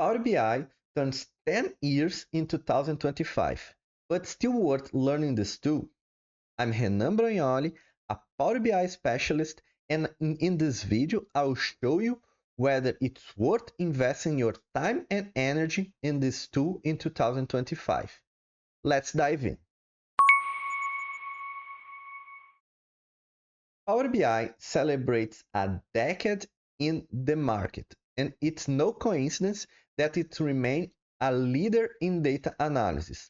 Power BI turns 10 years in 2025, but still worth learning this tool. I'm Renan Bragnoli, a Power BI specialist, and in this video, I'll show you whether it's worth investing your time and energy in this tool in 2025. Let's dive in. Power BI celebrates a decade in the market, and it's no coincidence that it remains a leader in data analysis.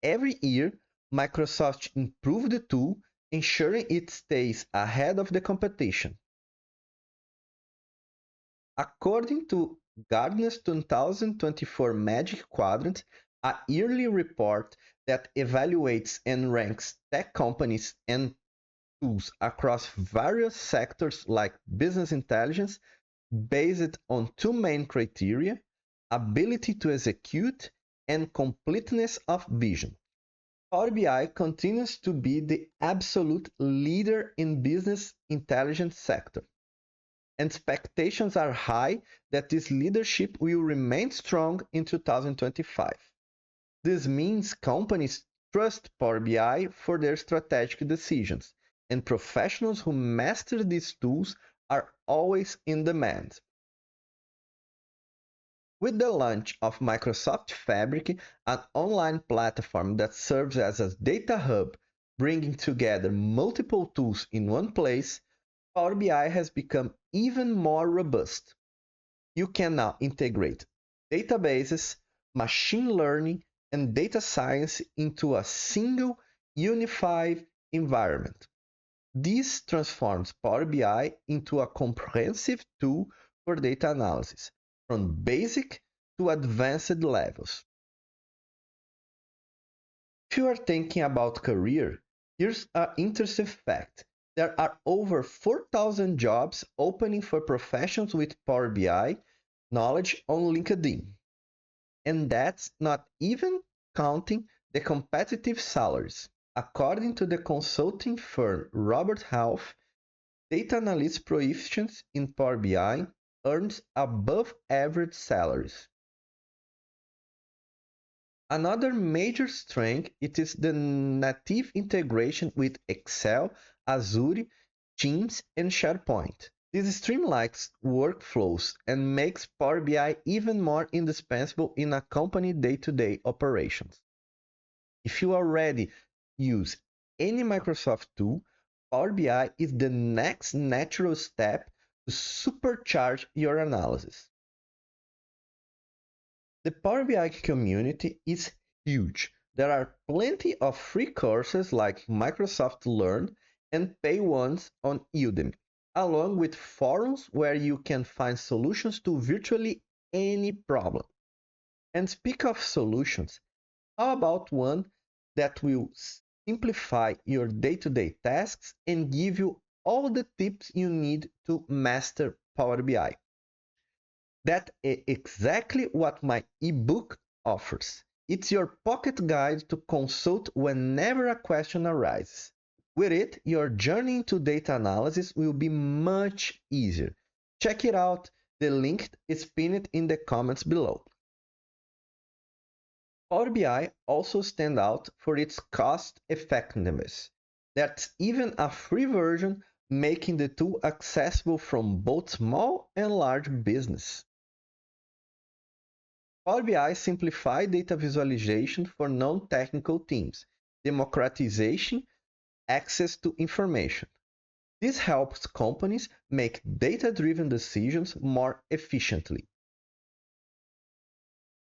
Every year, Microsoft improves the tool, ensuring it stays ahead of the competition. According to Gartner's 2024 Magic Quadrant, a yearly report that evaluates and ranks tech companies and tools across various sectors like business intelligence, based on two main criteria: ability to execute and completeness of vision. Power BI continues to be the absolute leader in business intelligence sector, and expectations are high that this leadership will remain strong in 2025. This means companies trust Power BI for their strategic decisions, and professionals who master these tools are always in demand. With the launch of Microsoft Fabric, an online platform that serves as a data hub, bringing together multiple tools in one place, Power BI has become even more robust. You can now integrate databases, machine learning, and data science into a single, unified environment. This transforms Power BI into a comprehensive tool for data analysis, from basic to advanced levels. If you are thinking about career, here's an interesting fact. There are over 4,000 jobs opening for professionals with Power BI knowledge on LinkedIn. And that's not even counting the competitive salaries. According to the consulting firm Robert Half, data analyst proficiency in Power BI earns above average salaries. Another major strength is the native integration with Excel, Azure, Teams, and SharePoint. This streamlines workflows and makes Power BI even more indispensable in a company's day-to-day operations. If you already use any Microsoft tool, Power BI is the next natural step to supercharge your analysis. The Power BI community is huge. There are plenty of free courses like Microsoft Learn and pay ones on Udemy, along with forums where you can find solutions to virtually any problem. And speak of solutions, how about one that will simplify your day-to-day tasks and give you all the tips you need to master Power BI? That's exactly what my ebook offers. It's your pocket guide to consult whenever a question arises. With it, your journey into data analysis will be much easier. Check it out. The link is pinned in the comments below. Power BI also stands out for its cost effectiveness. There's even a free version, making the tool accessible from both small and large business. Power BI simplifies data visualization for non-technical teams, democratization access to information. This helps companies make data-driven decisions more efficiently.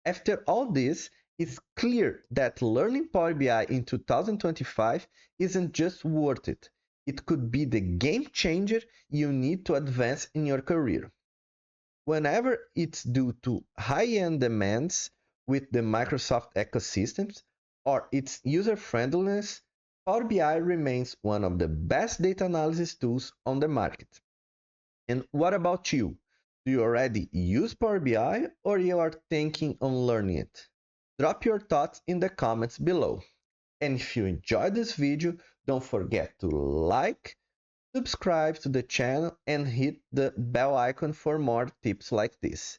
After all this, it's clear that learning Power BI in 2025 isn't just worth it. It could be the game changer you need to advance in your career. Whenever it's due to high-end demands with the Microsoft ecosystems or its user-friendliness, Power BI remains one of the best data analysis tools on the market. And what about you? Do you already use Power BI or you are thinking on learning it? Drop your thoughts in the comments below. And if you enjoyed this video, don't forget to like, subscribe to the channel and hit the bell icon for more tips like this.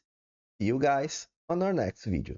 See you guys on our next video.